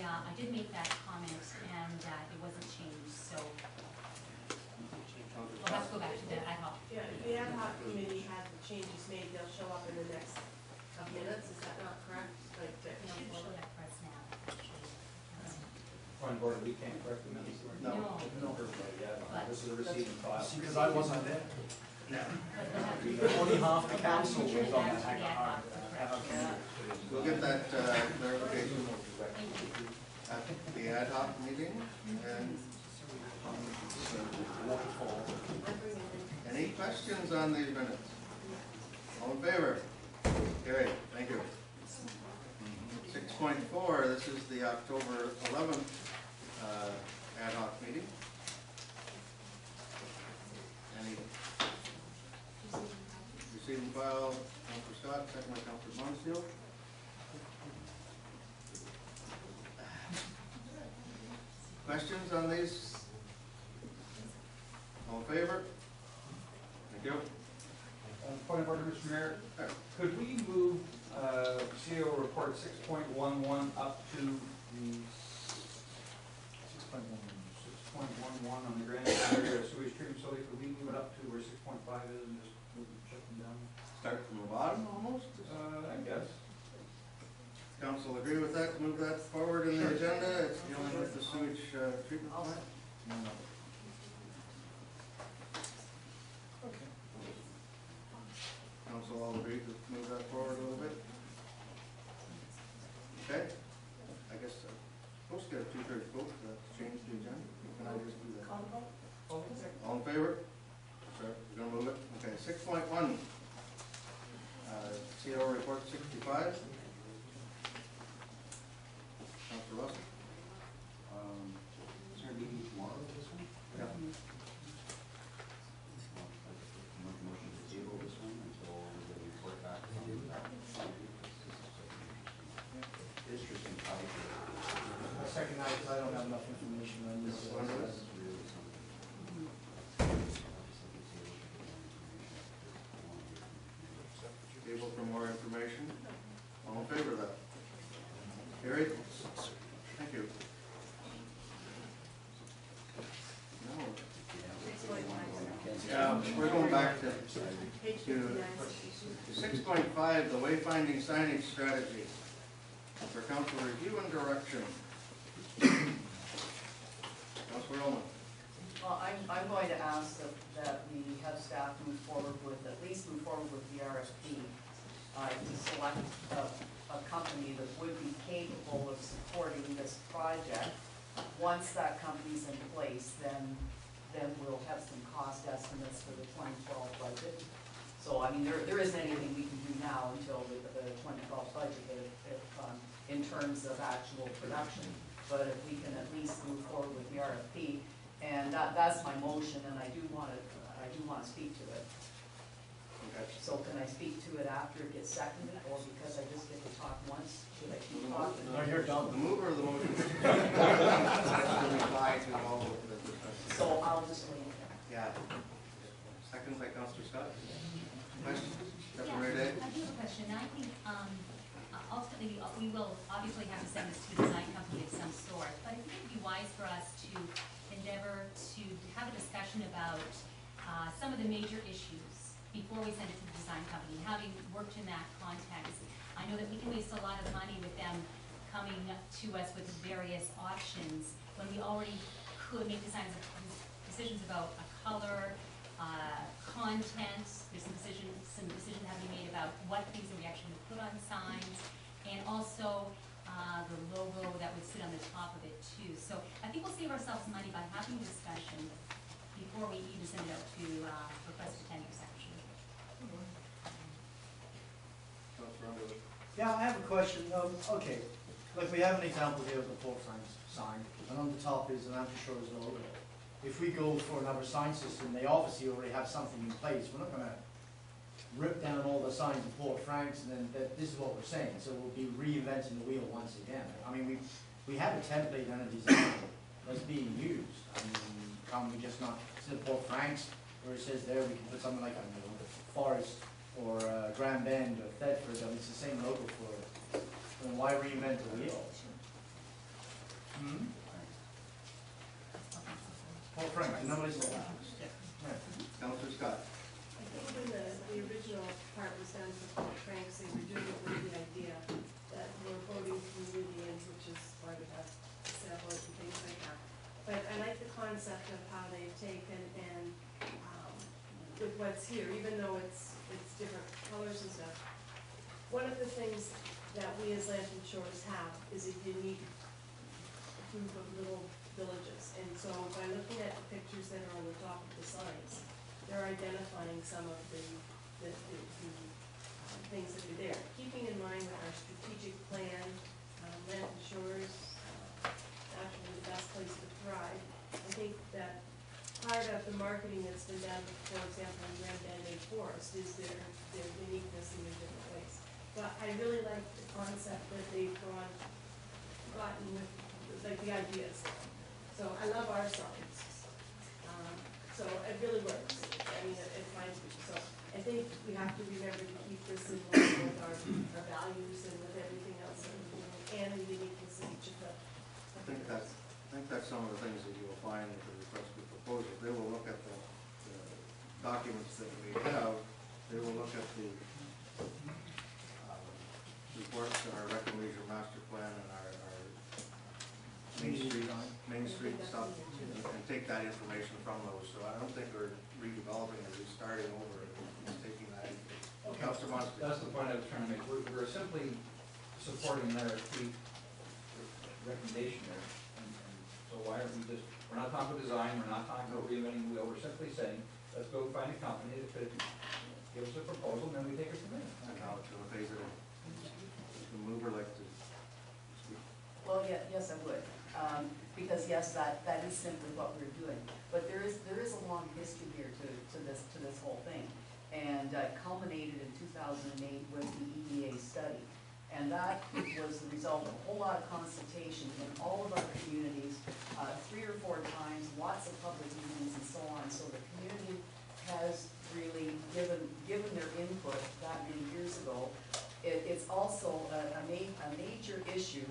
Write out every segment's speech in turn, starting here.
I did make that comment and it wasn't changed, so we'll have to go back to the ad hoc. Yeah, if the ad hoc committee has the changes made, they'll show up in the next minutes, is that not correct? Like, It should show that for us now, actually. Point of order, we can't correct the minutes. No. Yeah, this is a receiving file. Because I wasn't there. Only half the council was on that ad hoc. We'll get that clarification at the ad hoc meeting. And any questions on these minutes? All in favor? Carried. Thank you. 6.4, this is the October 11th ad hoc meeting. Any receiving file, Councilor Scott, second by Councilor Bonsteele. Questions on these? All in favor? Thank you. Point of order, Mr. Mayor. Could we move CO report 6.11 up to the 6.11 on the Grand Area Sewage Treatment Facility? Could we move it up to where 6.5 is and just move it, shut them down? Start from the bottom almost? I guess. Council agree with that, move that forward in the agenda? It's dealing with the sewage treatment plant? Okay. Council all agree to move that forward a little bit? Okay. I guess supposed to get a 2/3 vote to change the agenda. Can I just do that? All in favor? Sir, we're gonna move it? Okay, 6.1. CO report 65. Councilor Russell? Is there a meeting tomorrow with this one? Yeah. Make a motion to table this one until the report back. Interesting topic. I second that because I don't have enough information on this. Table for more information. All in favor of that? Carried? Thank you. No. Yeah, we're going back to page 59. 6.5, the wayfinding signage strategy for council review and direction. Councilor Ullman. Well, I'm going to ask that we have staff move forward with, at least move forward with the RFP. To select a company that would be capable of supporting this project. Once that company's in place, then we'll have some cost estimates for the 2012 budget. So, I mean, there isn't anything we can do now until the 2012 budget, if in terms of actual production. But if we can at least move forward with the RFP, and that's my motion, and I do want to speak to it. Okay. So can I speak to it after it gets seconded, or because I just get to talk once, should I keep talking? No, you're done. The mover of the motion. Reply to all of the discussion. So I'll just leave it. Yeah. Second by Councilor Scott. Questions? Yeah, Councilor Day? I do have a question. I think ultimately we will obviously have to send this to a design company of some sort, but I think it would be wise for us to endeavor to have a discussion about some of the major issues before we send it to the design company. Having worked in that context, I know that we can waste a lot of money with them coming to us with various options when we already could make decisions about a color, content. There's some decisions have to be made about what things that we actually put on signs, and also the logo that would sit on the top of it too. So I think we'll save ourselves money by having a discussion before we even send it out to request for tenders, actually. Councilor Underwood. Yeah, I have a question. Okay, look, we have an example here of the port sign, and on the top is an Anti-Shores logo. If we go for another sign system, they obviously already have something in place. We're not going to rip down all the signs of Port Franks, and then this is what we're saying. So we'll be reinventing the wheel once again. I mean, we have a template and a design that's being used. I mean, can we just not, instead of Port Franks, where it says there, we can put something like, I don't know, Forest or Grand Bend or Thetford. I mean, it's the same logo for it. And why reinvent the wheel? And nobody said that. Counselor Scott. I think when the original part was done for Fort Franks, they were doing it with the idea that we're a voting community, and which is why we have sailboats and things like that. But I like the concept of how they've taken and, with what's here, even though it's different colors and stuff. One of the things that we as Lantern Shores have is a unique group of little villages. And so by looking at the pictures that are on the top of the signs, they're identifying some of the things that are there. Keeping in mind with our strategic plan, Lantern Shores, actually the best place to thrive. I think that part of the marketing that's been done, for example, in Grand Band Forest, is their uniqueness in their different ways. But I really like the concept that they've gotten with, like, the ideas. So I love our signs. So it really works. I mean, it finds me. So I think we have to remember to keep this in line with our values and with everything else that we're doing, and the uniqueness of each of them. I think that's some of the things that you will find with the request for proposal. They will look at the documents that we have. They will look at the reports and our Rec and Leisure Master Plan and our Main Street stuff, and take that information from those. So I don't think we're redeveloping or restarting over. It's taking that. Councilor Munster. That's the point I was trying to make. We're simply supporting an RFP recommendation there. And so why aren't we just, we're not talking about design, we're not talking about reinventing the wheel, we're simply saying, let's go find a company that could give us a proposal, and then we take it from there. And now to a phase it in. The mover like to speak. Well, yeah, yes, I would, because yes, that is simply what we're doing. But there is a long history here to this whole thing, and culminated in 2008 with the EDA study. And that was the result of a whole lot of consultation in all of our communities, 3 or 4 times, lots of public meetings and so on. So the community has really given their input that many years ago. It's also a major issue,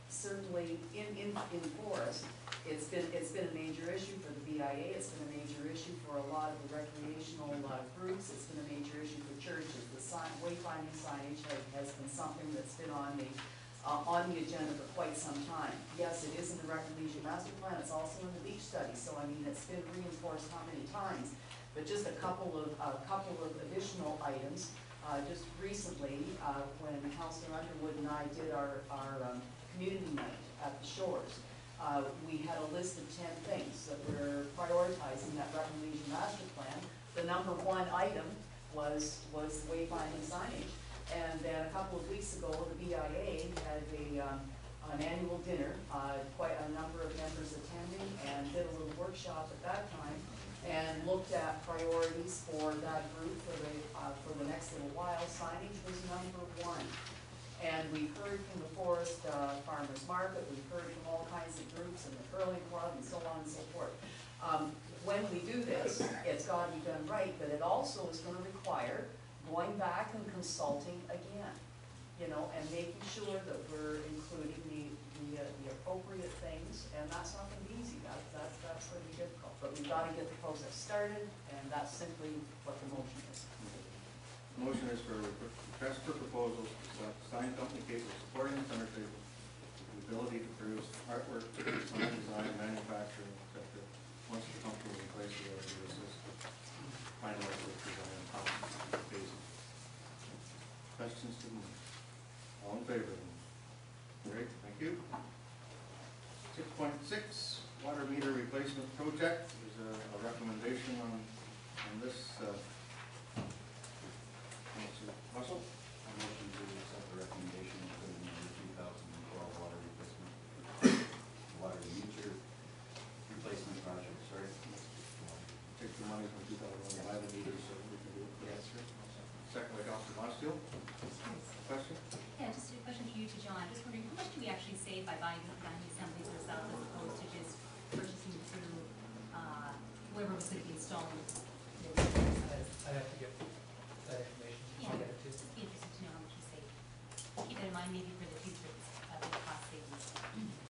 certainly in Forest. It's been a major issue for the BIA. It's been a major issue for a lot of the recreational groups. It's been a major issue for churches. The wayfinding signage has been something that's been on the agenda for quite some time. Yes, it is in the Rec and Leisure Master Plan. It's also in the beach study. So I mean, it's been reinforced how many times? But just a couple of additional items. Just recently, when Councilor Underwood and I did our community night at the Shores, we had a list of 10 things that we're prioritizing that Rec and Leisure Master Plan. The number 1 item was wayfinding signage. And then a couple of weeks ago, the BIA had an annual dinner, quite a number of members attending, and did a little workshop at that time, and looked at priorities for that group for the next little while. Signage was number 1. And we've heard from the Forest Farmers Market, we've heard from all kinds of groups and the curling club and so on and so forth. When we do this, it's got to be done right, but it also is going to require going back and consulting again, you know, and making sure that we're including the appropriate things, and that's not going to be easy. That's going to be difficult, but we've got to get the process started, and that's simply what the motion is. The motion is for request for proposals to select sign company capable of supporting the center table, with the ability to produce artwork, sign design, manufacturing, etc. Once the company is in place, we are to assist with finalize the design and concept phases. Questions to me? All in favor? Great, thank you. 6.6, water meter replacement project. There's a recommendation on this. Russell? I motion to accept the recommendation for the 2012 water replacement, water meter replacement project, sorry. Take the money from 2011 by the meters so we can do it. Yes, sir. Second by Councilor Montsteele. Question? Yeah, just a question for you to John. Just wondering, how much do we actually save by buying these assemblies ourselves as opposed to just purchasing through whoever was going to be installing? I have to get that information. Yeah. I'll get it to you. Just be interested to know how much you save. Keep that in mind, maybe